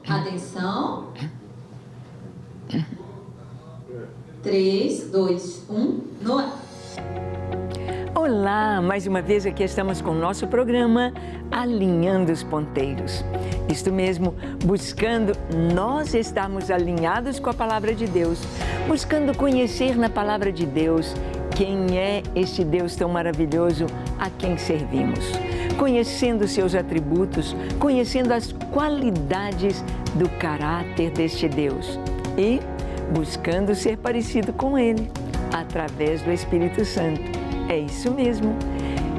Atenção. 3, 2, 1, no ar. Olá, mais uma vez aqui estamos com o nosso programa Alinhando os Ponteiros. Isto mesmo, buscando nós estarmos alinhados com a Palavra de Deus, buscando conhecer na Palavra de Deus quem é este Deus tão maravilhoso a quem servimos. Conhecendo seus atributos, conhecendo as qualidades do caráter deste Deus e buscando ser parecido com Ele, através do Espírito Santo. É isso mesmo.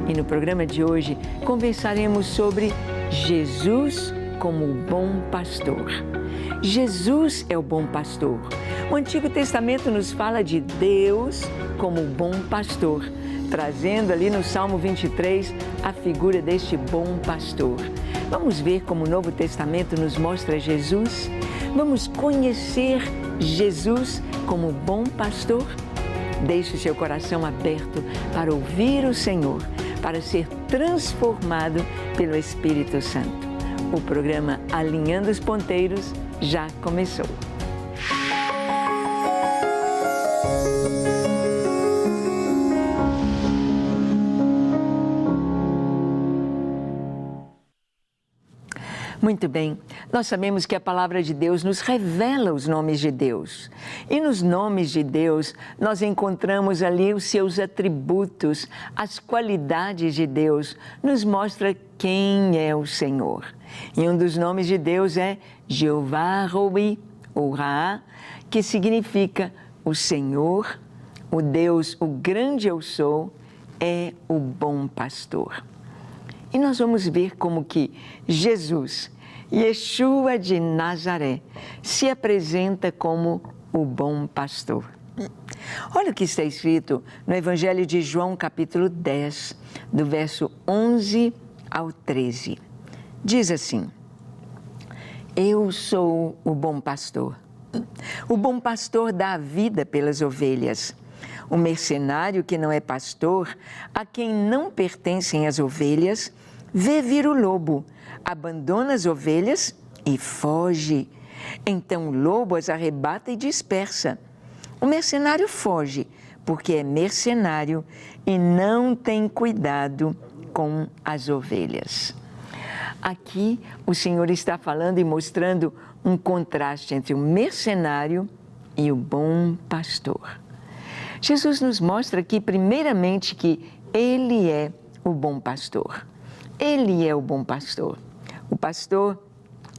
E no programa de hoje conversaremos sobre Jesus como o bom pastor. Jesus é o bom pastor. O Antigo Testamento nos fala de Deus como o bom pastor, trazendo ali no Salmo 23 a figura deste bom pastor. Vamos ver como o Novo Testamento nos mostra Jesus? Vamos conhecer Jesus como bom pastor? Deixe o seu coração aberto para ouvir o Senhor, para ser transformado pelo Espírito Santo. O programa Alinhando os Ponteiros já começou. Muito bem, nós sabemos que a Palavra de Deus nos revela os nomes de Deus. E nos nomes de Deus, nós encontramos ali os seus atributos, as qualidades de Deus, nos mostra quem é o Senhor. E um dos nomes de Deus é Jeová Roi, ou Ra, que significa o Senhor, o Deus, o grande eu sou, é o bom pastor. E nós vamos ver como que Jesus, Yeshua de Nazaré, se apresenta como o bom pastor. Olha o que está escrito no Evangelho de João, capítulo 10, do verso 11 ao 13. Diz assim: Eu sou o bom pastor. O bom pastor dá a vida pelas ovelhas. O mercenário que não é pastor, a quem não pertencem as ovelhas, vê vir o lobo, abandona as ovelhas e foge. Então o lobo as arrebata e dispersa. O mercenário foge, porque é mercenário e não tem cuidado com as ovelhas. Aqui o Senhor está falando e mostrando um contraste entre o mercenário e o bom pastor. Jesus nos mostra aqui, primeiramente, que Ele é o bom pastor. Ele é o bom pastor. O pastor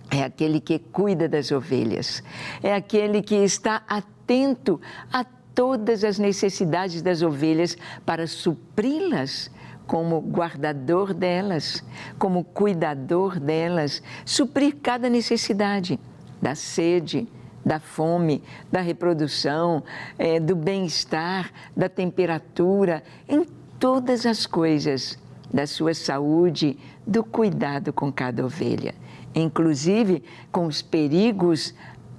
é aquele que cuida das ovelhas, é aquele que está atento a todas as necessidades das ovelhas para supri-las como guardador delas, como cuidador delas, suprir cada necessidade da sede, da fome, da reprodução, do bem-estar, da temperatura, em todas as coisas, da sua saúde, do cuidado com cada ovelha, inclusive com os perigos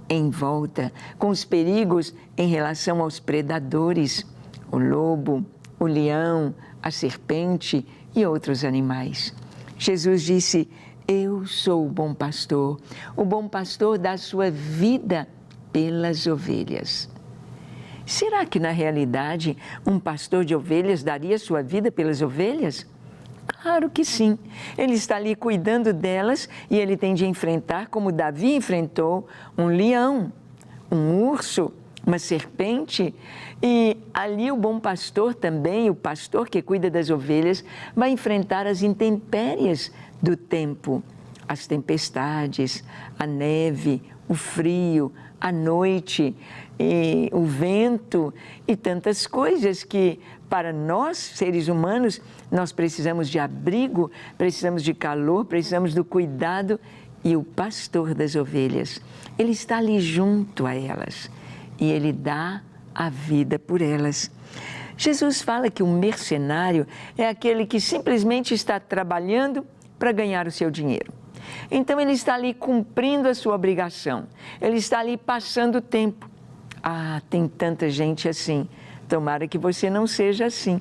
em volta, com os perigos em relação aos predadores, o lobo, o leão, a serpente e outros animais. Jesus disse: Eu sou o bom pastor dá a sua vida pelas ovelhas. Será que, na realidade, um pastor de ovelhas daria sua vida pelas ovelhas? Claro que sim. Ele está ali cuidando delas e ele tem de enfrentar, como Davi enfrentou, um leão, um urso, uma serpente. E ali o bom pastor também, o pastor que cuida das ovelhas, vai enfrentar as intempéries do tempo, as tempestades, a neve, o frio, a noite, e o vento e tantas coisas que, para nós, seres humanos, nós precisamos de abrigo, precisamos de calor, precisamos do cuidado. E o pastor das ovelhas, ele está ali junto a elas e ele dá a vida por elas. Jesus fala que o mercenário é aquele que simplesmente está trabalhando para ganhar o seu dinheiro. Então ele está ali cumprindo a sua obrigação, ele está ali passando o tempo. Ah, tem tanta gente assim. Tomara que você não seja assim.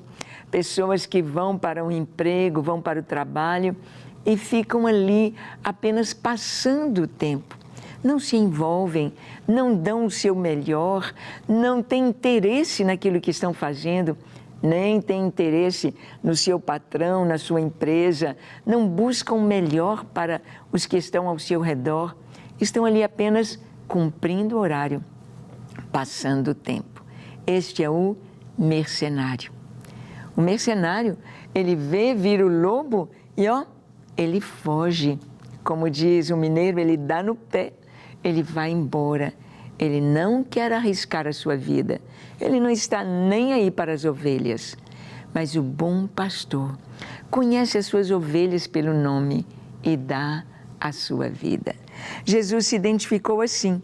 Pessoas que vão para um emprego, vão para o trabalho e ficam ali apenas passando o tempo. Não se envolvem, não dão o seu melhor, não têm interesse naquilo que estão fazendo, nem têm interesse no seu patrão, na sua empresa, não buscam o melhor para os que estão ao seu redor, estão ali apenas cumprindo o horário, passando o tempo. Este é o mercenário. O mercenário, ele vê vir o lobo e, ele foge. Como diz o mineiro, ele dá no pé, ele vai embora. Ele não quer arriscar a sua vida. Ele não está nem aí para as ovelhas. Mas o bom pastor conhece as suas ovelhas pelo nome e dá a sua vida. Jesus se identificou assim.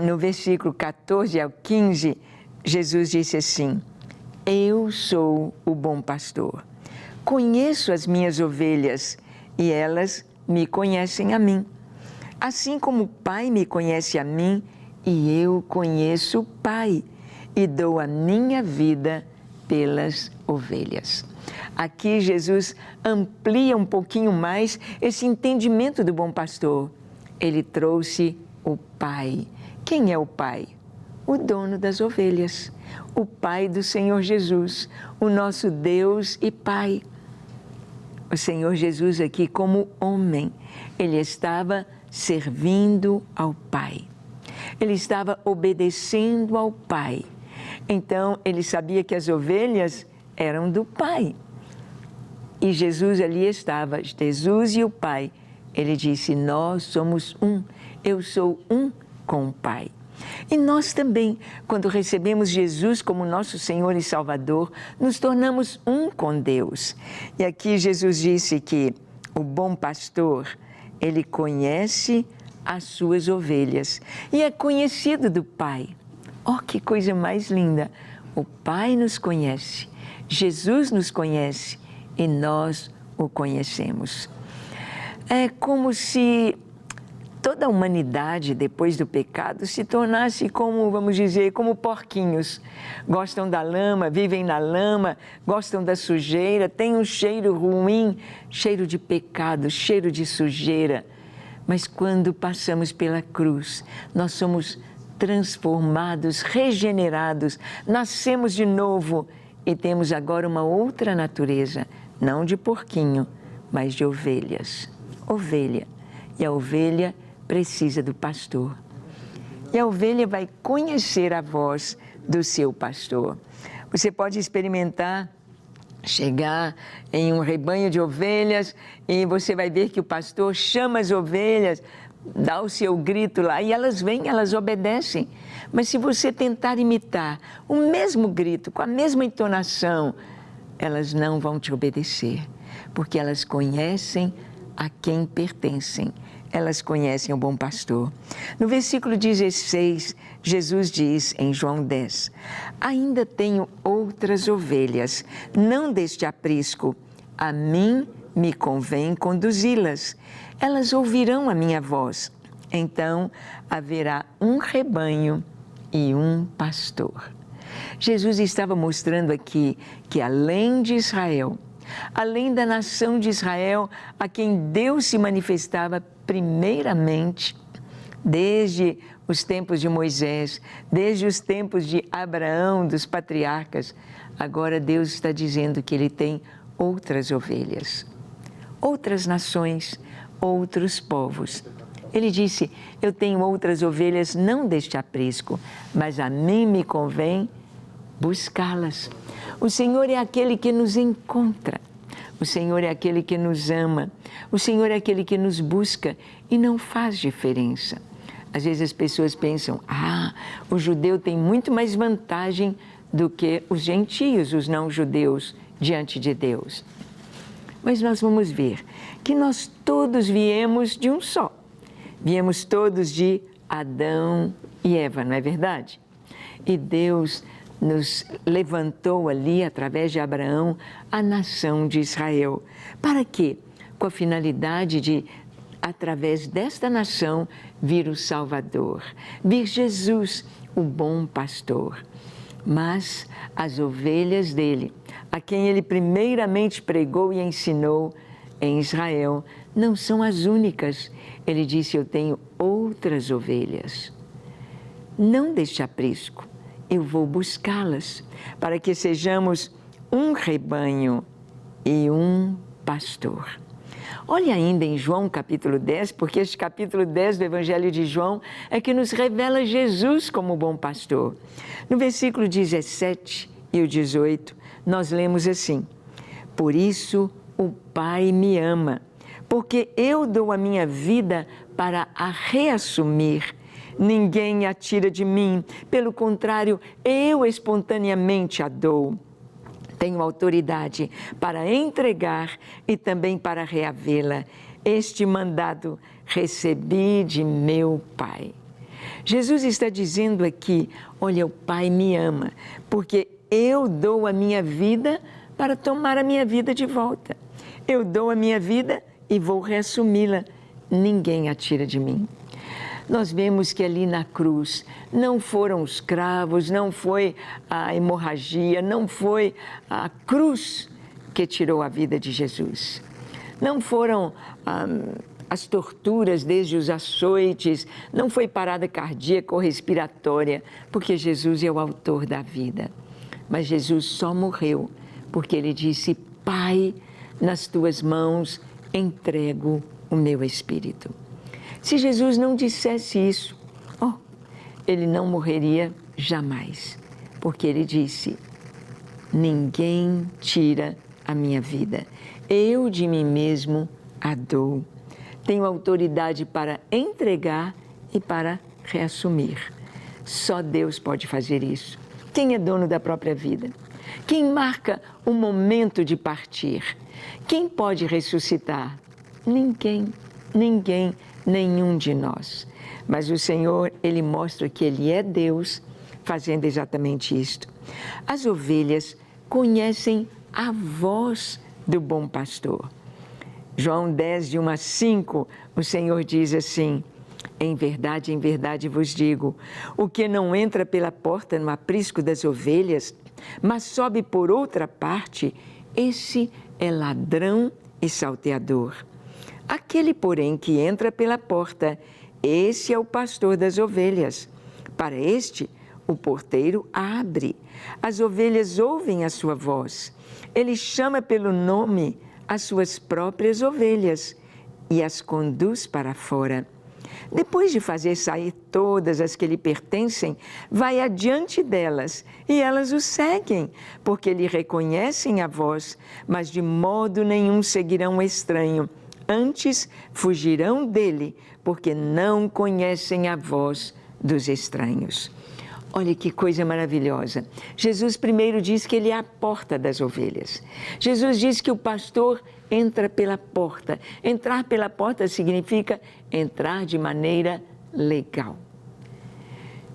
No versículo 14 ao 15, Jesus disse assim: eu sou o bom pastor. Conheço as minhas ovelhas e elas me conhecem a mim. Assim como o Pai me conhece a mim e eu conheço o Pai e dou a minha vida pelas ovelhas. Aqui Jesus amplia um pouquinho mais esse entendimento do bom pastor. Ele trouxe o Pai. Quem é o Pai? O dono das ovelhas, o Pai do Senhor Jesus, o nosso Deus e Pai. O Senhor Jesus aqui, como homem, ele estava servindo ao Pai. Ele estava obedecendo ao Pai. Então, ele sabia que as ovelhas eram do Pai. E Jesus ali estava, Jesus e o Pai. Ele disse, nós somos um, eu sou um com o Pai. E nós também, quando recebemos Jesus como nosso Senhor e Salvador, nos tornamos um com Deus. E aqui Jesus disse que o bom pastor, ele conhece as suas ovelhas e é conhecido do Pai. Oh, que coisa mais linda! O Pai nos conhece, Jesus nos conhece e nós o conhecemos. É como se toda a humanidade, depois do pecado, se tornasse como, vamos dizer, como porquinhos. Gostam da lama, vivem na lama, gostam da sujeira, têm um cheiro ruim, cheiro de pecado, cheiro de sujeira. Mas quando passamos pela cruz, nós somos transformados, regenerados, nascemos de novo e temos agora uma outra natureza, não de porquinho, mas de ovelhas. Ovelha. E a ovelha precisa do pastor. E a ovelha vai conhecer a voz do seu pastor. Você pode experimentar chegar em um rebanho de ovelhas e você vai ver que o pastor chama as ovelhas, dá o seu grito lá e elas vêm, elas obedecem. Mas se você tentar imitar o mesmo grito, com a mesma entonação, elas não vão te obedecer, porque elas conhecem a quem pertencem. Elas conhecem o bom pastor. No versículo 16, Jesus diz em João 10, ainda tenho outras ovelhas, não deste aprisco, a mim me convém conduzi-las. Elas ouvirão a minha voz. Então haverá um rebanho e um pastor. Jesus estava mostrando aqui que além de Israel, além da nação de Israel, a quem Deus se manifestava primeiramente, desde os tempos de Moisés, desde os tempos de Abraão, dos patriarcas, agora Deus está dizendo que Ele tem outras ovelhas, outras nações, outros povos. Ele disse, eu tenho outras ovelhas não deste aprisco, mas a mim me convém buscá-las. O Senhor é aquele que nos encontra. O Senhor é aquele que nos ama, o Senhor é aquele que nos busca e não faz diferença. Às vezes as pessoas pensam, o judeu tem muito mais vantagem do que os gentios, os não-judeus, diante de Deus. Mas nós vamos ver que nós todos viemos de um só. Viemos todos de Adão e Eva, não é verdade? E Deus nos levantou ali, através de Abraão, a nação de Israel. Para quê? Com a finalidade de, através desta nação, vir o Salvador, vir Jesus, o bom pastor. Mas as ovelhas dele, a quem ele primeiramente pregou e ensinou, em Israel não são as únicas. Ele disse, eu tenho outras ovelhas. Não deste aprisco, eu vou buscá-las, para que sejamos um rebanho e um pastor. Olha ainda em João capítulo 10, porque este capítulo 10 do Evangelho de João é que nos revela Jesus como bom pastor. No versículo 17 e o 18, nós lemos assim, por isso o Pai me ama, porque eu dou a minha vida para a reassumir. Ninguém a tira de mim, pelo contrário, eu espontaneamente a dou. Tenho autoridade para entregar e também para reavê-la. Este mandado recebi de meu Pai. Jesus está dizendo aqui, olha, o Pai me ama, porque eu dou a minha vida para tomar a minha vida de volta. Eu dou a minha vida e vou reassumi-la. Ninguém a tira de mim. Nós vemos que ali na cruz não foram os cravos, não foi a hemorragia, não foi a cruz que tirou a vida de Jesus. Não foram as torturas desde os açoites, não foi parada cardíaca ou respiratória, porque Jesus é o autor da vida. Mas Jesus só morreu porque ele disse, Pai, nas tuas mãos entrego o meu espírito. Se Jesus não dissesse isso, ele não morreria jamais, porque ele disse, ninguém tira a minha vida, eu de mim mesmo a dou. Tenho autoridade para entregar e para reassumir. Só Deus pode fazer isso. Quem é dono da própria vida? Quem marca o momento de partir? Quem pode ressuscitar? Ninguém, nenhum de nós. Mas o Senhor, Ele mostra que Ele é Deus fazendo exatamente isto. As ovelhas conhecem a voz do bom pastor. João 10, de 1 a 5, o Senhor diz assim, em verdade vos digo, o que não entra pela porta no aprisco das ovelhas, mas sobe por outra parte, esse é ladrão e salteador. Aquele, porém, que entra pela porta, esse é o pastor das ovelhas. Para este, o porteiro abre. As ovelhas ouvem a sua voz. Ele chama pelo nome as suas próprias ovelhas e as conduz para fora. Depois de fazer sair todas as que lhe pertencem, vai adiante delas e elas o seguem, porque lhe reconhecem a voz, mas de modo nenhum seguirão o estranho. Antes fugirão dele, porque não conhecem a voz dos estranhos. Olha que coisa maravilhosa. Jesus primeiro diz que ele é a porta das ovelhas. Jesus diz que o pastor entra pela porta. Entrar pela porta significa entrar de maneira legal.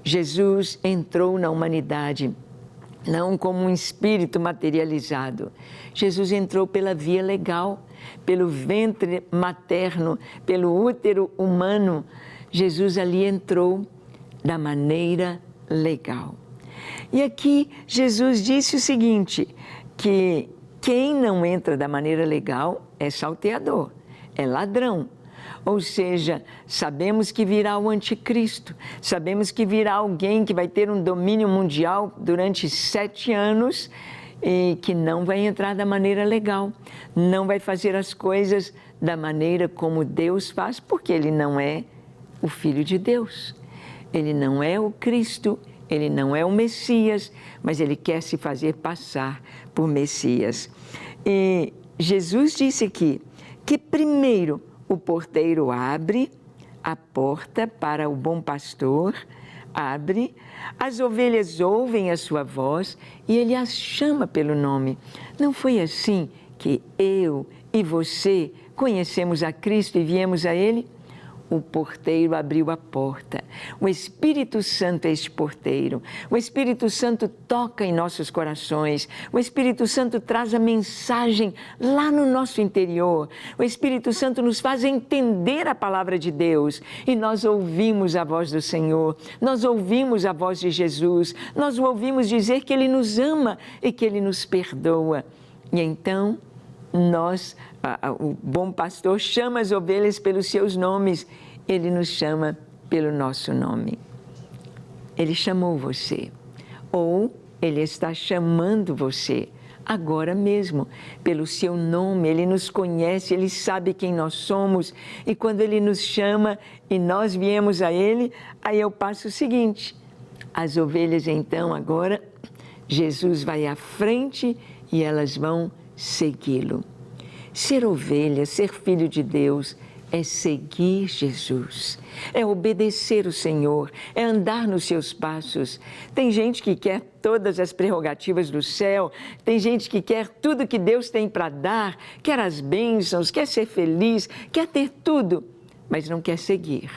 Jesus entrou na humanidade não como um espírito materializado. Jesus entrou pela via legal, pelo ventre materno, pelo útero humano. Jesus ali entrou da maneira legal. E aqui Jesus disse o seguinte, que quem não entra da maneira legal é salteador, é ladrão. Ou seja, sabemos que virá o anticristo, sabemos que virá alguém que vai ter um domínio mundial durante 7 anos e que não vai entrar da maneira legal, não vai fazer as coisas da maneira como Deus faz, porque ele não é o Filho de Deus, ele não é o Cristo, ele não é o Messias, mas ele quer se fazer passar por Messias. E Jesus disse aqui que primeiro o porteiro abre a porta para o bom pastor, abre, as ovelhas ouvem a sua voz e ele as chama pelo nome. Não foi assim que eu e você conhecemos a Cristo e viemos a Ele? O porteiro abriu a porta. O Espírito Santo é este porteiro. O Espírito Santo toca em nossos corações. O Espírito Santo traz a mensagem lá no nosso interior. O Espírito Santo nos faz entender a palavra de Deus. E nós ouvimos a voz do Senhor. Nós ouvimos a voz de Jesus. Nós o ouvimos dizer que Ele nos ama e que Ele nos perdoa. E então o bom pastor chama as ovelhas pelos seus nomes, ele nos chama pelo nosso nome. Ele chamou você, ou ele está chamando você agora mesmo, pelo seu nome. Ele nos conhece, ele sabe quem nós somos, e quando ele nos chama e nós viemos a ele, aí eu passo o seguinte: as ovelhas então agora, Jesus vai à frente e elas vão segui-lo. Ser ovelha, ser filho de Deus, é seguir Jesus, é obedecer o Senhor, é andar nos seus passos. Tem gente que quer todas as prerrogativas do céu, tem gente que quer tudo que Deus tem para dar, quer as bênçãos, quer ser feliz, quer ter tudo, mas não quer seguir,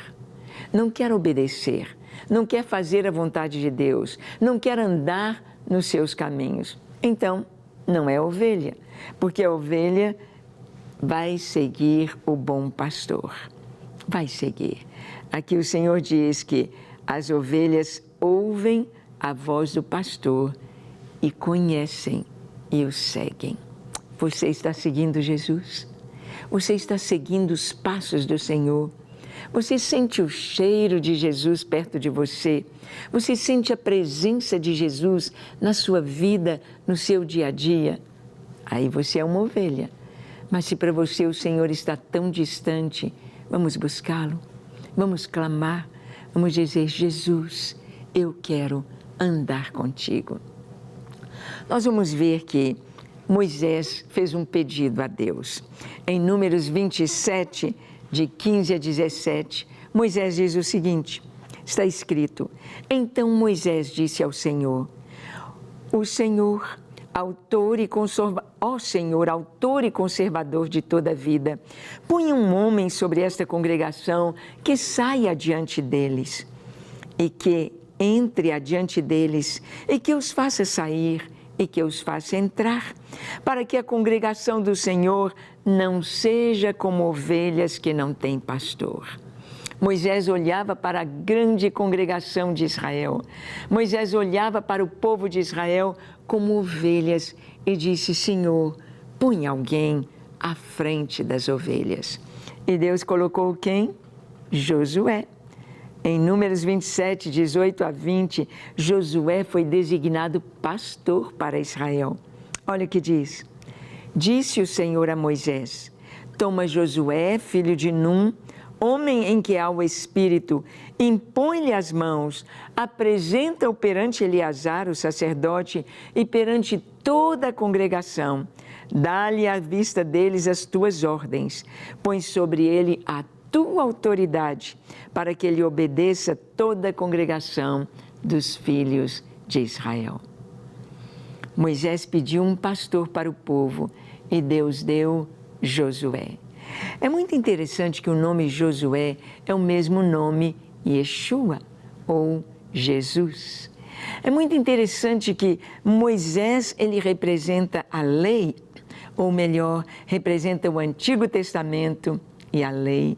não quer obedecer, não quer fazer a vontade de Deus, não quer andar nos seus caminhos. Então, não é ovelha, porque a ovelha vai seguir o bom pastor, vai seguir. Aqui o Senhor diz que as ovelhas ouvem a voz do pastor e conhecem e o seguem. Você está seguindo Jesus? Você está seguindo os passos do Senhor? Você sente o cheiro de Jesus perto de você? Você sente a presença de Jesus na sua vida, no seu dia a dia? Aí você é uma ovelha. Mas se para você o Senhor está tão distante, vamos buscá-lo, vamos clamar, vamos dizer: Jesus, eu quero andar contigo. Nós vamos ver que Moisés fez um pedido a Deus. Em Números 27, de 15 a 17, Moisés diz o seguinte, está escrito: então Moisés disse ao Senhor: o Senhor, autor e conservador de toda a vida, põe um homem sobre esta congregação que saia adiante deles e que entre adiante deles e que os faça sair e que os faça entrar, para que a congregação do Senhor não seja como ovelhas que não têm pastor. Moisés olhava para a grande congregação de Israel. Moisés olhava para o povo de Israel como ovelhas e disse: Senhor, põe alguém à frente das ovelhas. E Deus colocou quem? Josué. Em Números 27, 18 a 20, Josué foi designado pastor para Israel. Olha o que diz. Disse o Senhor a Moisés: toma Josué, filho de Num, homem em que há o Espírito, impõe-lhe as mãos, apresenta-o perante Eleazar, o sacerdote, e perante toda a congregação. Dá-lhe à vista deles as tuas ordens, põe sobre ele a tua autoridade, para que ele obedeça toda a congregação dos filhos de Israel. Moisés pediu um pastor para o povo e Deus deu Josué. É muito interessante que o nome Josué é o mesmo nome Yeshua, ou Jesus. É muito interessante que Moisés, ele representa a lei, ou melhor, representa o Antigo Testamento e a lei,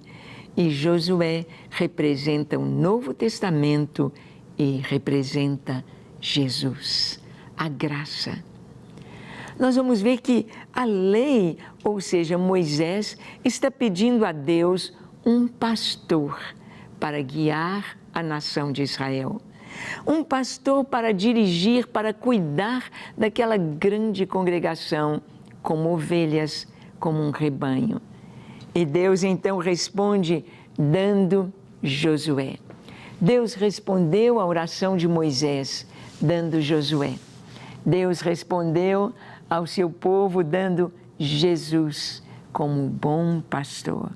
e Josué representa o Novo Testamento e representa Jesus, a graça. Nós vamos ver que a lei, ou seja, Moisés, está pedindo a Deus um pastor para guiar a nação de Israel. Um pastor para dirigir, para cuidar daquela grande congregação, como ovelhas, como um rebanho. E Deus então responde dando Josué. Deus respondeu à oração de Moisés, dando Josué. Deus respondeu ao seu povo dando Jesus como bom pastor.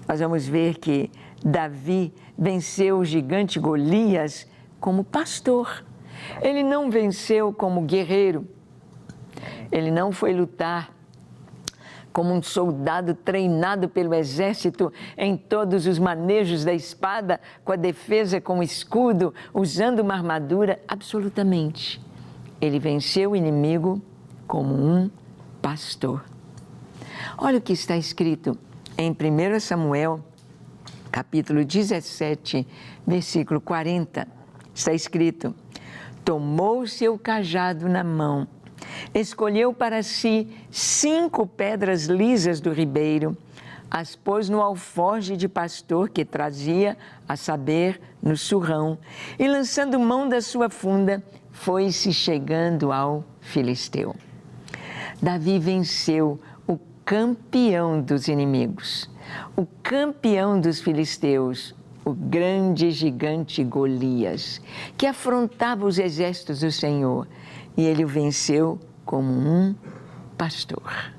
Nós vamos ver que Davi venceu o gigante Golias como pastor. Ele não venceu como guerreiro. Ele não foi lutar como um soldado treinado pelo exército em todos os manejos da espada, com a defesa com o escudo, usando uma armadura, absolutamente. Ele venceu o inimigo como um pastor. Olha o que está escrito em 1 Samuel, capítulo 17, versículo 40. Está escrito: tomou seu cajado na mão Escolheu para si 5 pedras lisas do ribeiro, as pôs no alforje de pastor que trazia, a saber, no surrão, e lançando mão da sua funda, foi-se chegando ao filisteu. Davi venceu o campeão dos inimigos, o campeão dos filisteus, o grande gigante Golias, que afrontava os exércitos do Senhor, e ele o venceu como um pastor,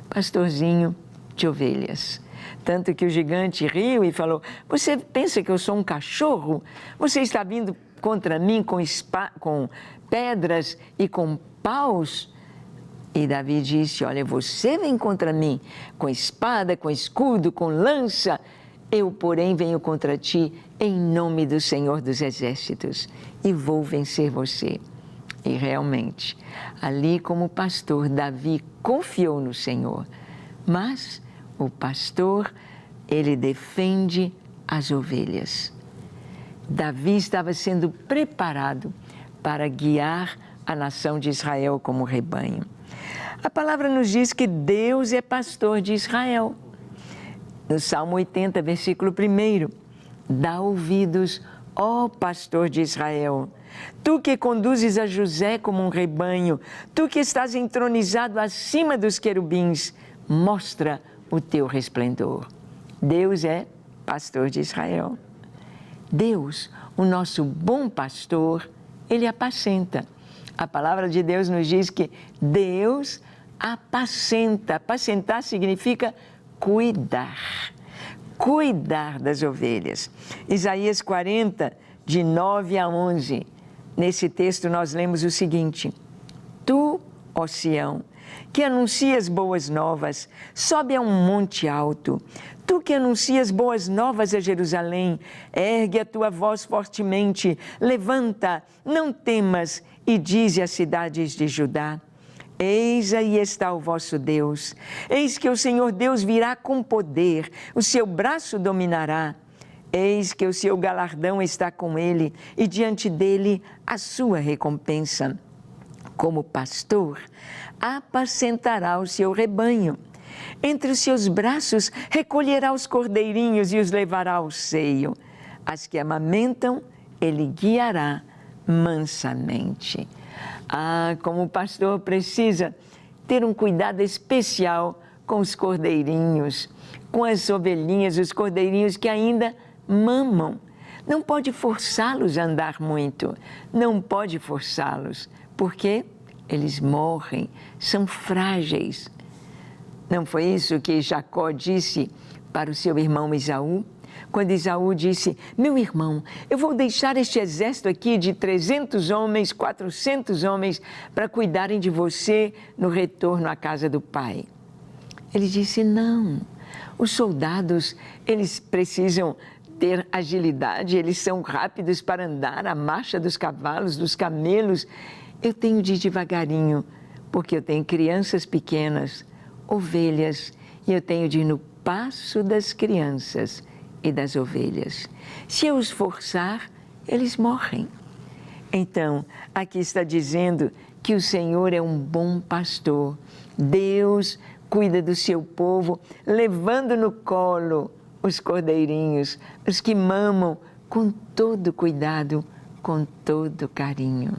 pastorzinho de ovelhas. Tanto que o gigante riu e falou: você pensa que eu sou um cachorro? Você está vindo contra mim com pedras e com paus? E Davi disse: olha, você vem contra mim com espada, com escudo, com lança. Eu, porém, venho contra ti em nome do Senhor dos Exércitos e vou vencer você. E realmente, ali como pastor, Davi confiou no Senhor. Mas o pastor, ele defende as ovelhas. Davi estava sendo preparado para guiar a nação de Israel como rebanho. A palavra nos diz que Deus é pastor de Israel. No Salmo 80, versículo 1, dá ouvidos, ó pastor de Israel, tu que conduzes a José como um rebanho, tu que estás entronizado acima dos querubins, mostra o teu resplendor. Deus é pastor de Israel. Deus, o nosso bom pastor, ele apacenta. A palavra de Deus nos diz que Deus apacenta. Apacentar significa cuidar. Cuidar das ovelhas. Isaías 40, de 9 a 11. Nesse texto nós lemos o seguinte: tu, ó Sião, que anuncias boas novas, sobe a um monte alto. Tu que anuncias boas novas a Jerusalém, ergue a tua voz fortemente, levanta, não temas, e dize às cidades de Judá: eis aí está o vosso Deus. Eis que o Senhor Deus virá com poder, o seu braço dominará. Eis que o seu galardão está com ele, e diante dele a sua recompensa. Como pastor, apacentará o seu rebanho. Entre os seus braços recolherá os cordeirinhos e os levará ao seio. As que amamentam, ele guiará mansamente. Ah, como o pastor precisa ter um cuidado especial com os cordeirinhos, com as ovelhinhas, os cordeirinhos que ainda mamam. Não pode forçá-los a andar muito, não pode forçá-los, porque eles morrem, são frágeis. Não foi isso que Jacó disse para o seu irmão Esaú? Quando Esaú disse: meu irmão, eu vou deixar este exército aqui de 300 homens, 400 homens, para cuidarem de você no retorno à casa do pai. Ele disse: não, os soldados, eles precisam ter agilidade, eles são rápidos para andar, a marcha dos cavalos, dos camelos. Eu tenho de ir devagarinho, porque eu tenho crianças pequenas, ovelhas, e eu tenho de ir no passo das crianças e das ovelhas. Se eu os forçar, eles morrem. Então, aqui está dizendo que o Senhor é um bom pastor. Deus cuida do seu povo, levando no colo os cordeirinhos, os que mamam com todo cuidado, com todo carinho.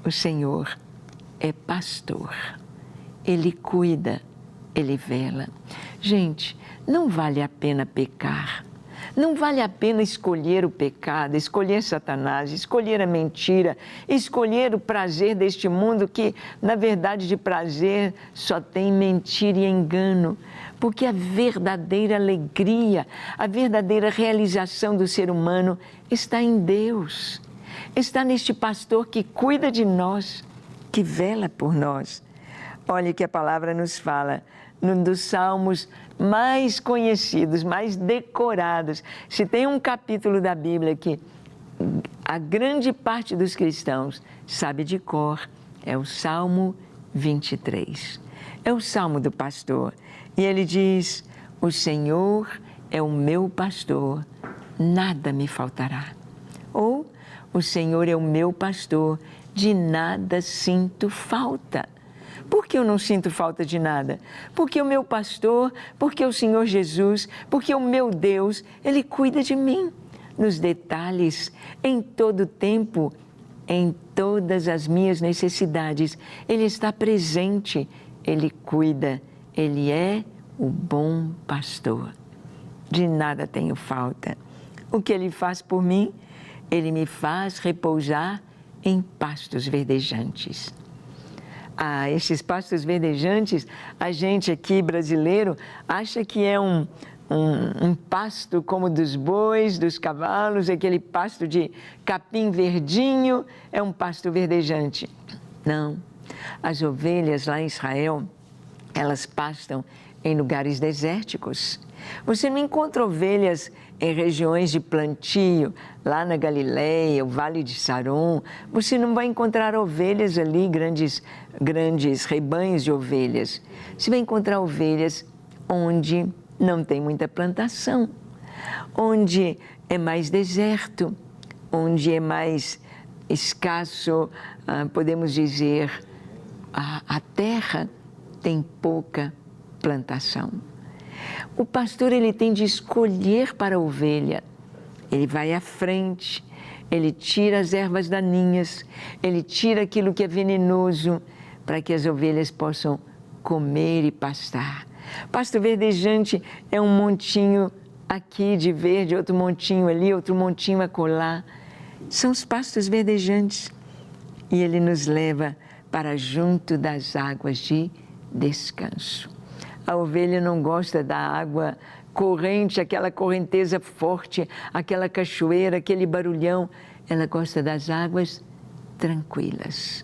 O Senhor é pastor. Ele cuida, Ele vela. Gente, não vale a pena pecar. Não vale a pena escolher o pecado, escolher Satanás, escolher a mentira, escolher o prazer deste mundo que, na verdade, de prazer só tem mentira e engano. Porque a verdadeira alegria, a verdadeira realização do ser humano está em Deus. Está neste pastor que cuida de nós, que vela por nós. Olha que a palavra nos fala, num dos salmos mais conhecidos, mais decorados. Se tem um capítulo da Bíblia que a grande parte dos cristãos sabe de cor, é o Salmo 23. É o Salmo do pastor. E ele diz: o Senhor é o meu pastor, nada me faltará. Ou, o Senhor é o meu pastor, de nada sinto falta. Por que eu não sinto falta de nada? Porque o meu pastor, porque o Senhor Jesus, porque o meu Deus, Ele cuida de mim, nos detalhes, em todo o tempo, em todas as minhas necessidades. Ele está presente, Ele cuida, Ele é o bom pastor. De nada tenho falta. O que Ele faz por mim? Ele me faz repousar em pastos verdejantes. Esses pastos verdejantes, a gente aqui brasileiro acha que é um pasto como dos bois, dos cavalos, aquele pasto de capim verdinho, é um pasto verdejante. Não, as ovelhas lá em Israel, elas pastam em lugares desérticos. Você não encontra ovelhas em regiões de plantio, lá na Galileia, o Vale de Saron. Você não vai encontrar ovelhas ali, grandes rebanhos de ovelhas. Você vai encontrar ovelhas onde não tem muita plantação, onde é mais deserto, onde é mais escasso, podemos dizer, a terra tem pouca plantação. O pastor, ele tem de escolher para a ovelha. Ele vai à frente, ele tira as ervas daninhas, ele tira aquilo que é venenoso para que as ovelhas possam comer e pastar. Pasto verdejante é um montinho aqui de verde, outro montinho ali, outro montinho acolá. São os pastos verdejantes. E ele nos leva para junto das águas de descanso. A ovelha não gosta da água corrente, aquela correnteza forte, aquela cachoeira, aquele barulhão. Ela gosta das águas tranquilas.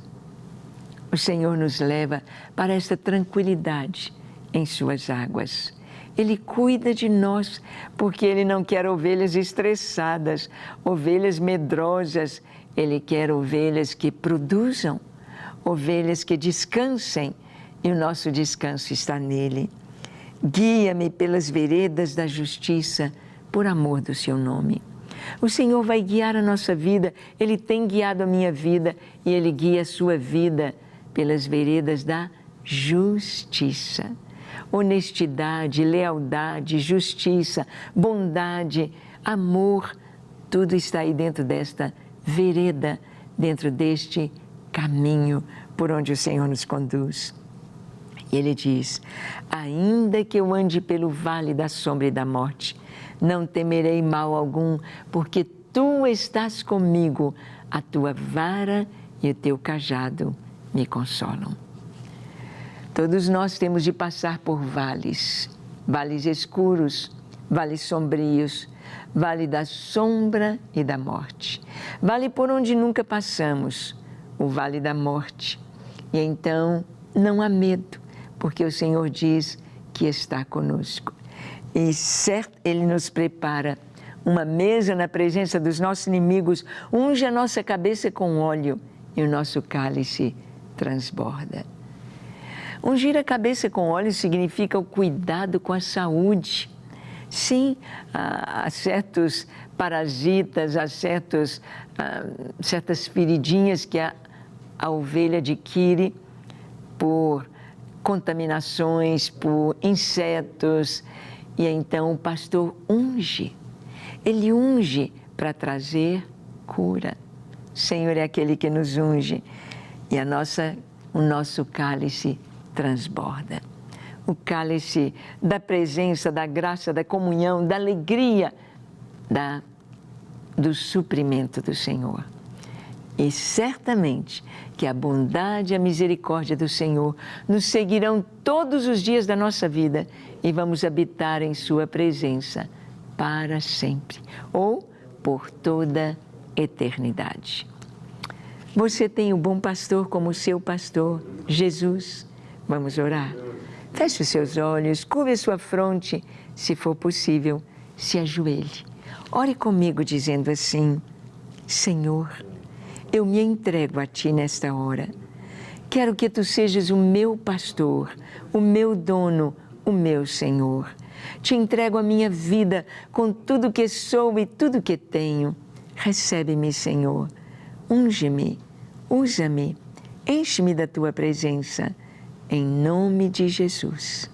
O Senhor nos leva para esta tranquilidade em suas águas. Ele cuida de nós, porque Ele não quer ovelhas estressadas, ovelhas medrosas. Ele quer ovelhas que produzam, ovelhas que descansem, e o nosso descanso está nele. Guia-me pelas veredas da justiça, por amor do seu nome. O Senhor vai guiar a nossa vida, Ele tem guiado a minha vida e Ele guia a sua vida pelas veredas da justiça. Honestidade, lealdade, justiça, bondade, amor, tudo está aí dentro desta vereda, dentro deste caminho por onde o Senhor nos conduz. E Ele diz: ainda que eu ande pelo vale da sombra e da morte, não temerei mal algum, porque Tu estás comigo, a Tua vara e o Teu cajado me consolam. Todos nós temos de passar por vales, vales escuros, vales sombrios, vale da sombra e da morte, vale por onde nunca passamos, o vale da morte. E então não há medo, porque o Senhor diz que está conosco. E certo, Ele nos prepara uma mesa na presença dos nossos inimigos, unge a nossa cabeça com óleo e o nosso cálice transborda. Ungir a cabeça com óleo significa o cuidado com a saúde. Sim, há certos parasitas, há certas feridinhas que a ovelha adquire por contaminações, por insetos. E então o pastor unge. Ele unge para trazer cura. O Senhor é aquele que nos unge. E o nosso cálice transborda. O cálice da presença, da graça, da comunhão, da alegria, do suprimento do Senhor. E certamente que a bondade e a misericórdia do Senhor nos seguirão todos os dias da nossa vida e vamos habitar em Sua presença para sempre ou por toda eternidade. Você tem o bom pastor como seu pastor, Jesus. Vamos orar? Feche os seus olhos, curve a sua fronte, se for possível, se ajoelhe. Ore comigo dizendo assim: Senhor, eu me entrego a Ti nesta hora. Quero que Tu sejas o meu pastor, o meu dono, o meu Senhor. Te entrego a minha vida com tudo que sou e tudo que tenho. Recebe-me, Senhor. Unge-me, usa-me, enche-me da Tua presença. em nome de Jesus.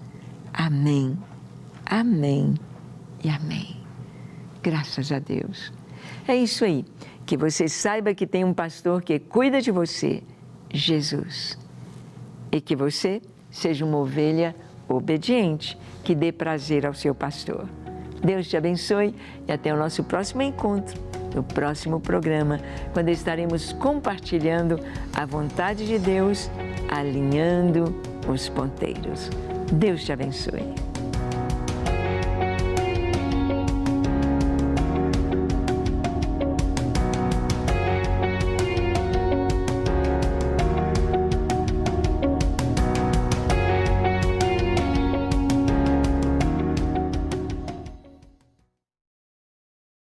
Amém, amém e amém. Graças a Deus. É isso aí. Que você saiba que tem um pastor que cuida de você, Jesus. E que você seja uma ovelha obediente, que dê prazer ao seu pastor. Deus te abençoe e até o nosso próximo encontro, no próximo programa, quando estaremos compartilhando a vontade de Deus, alinhando os ponteiros. Deus te abençoe.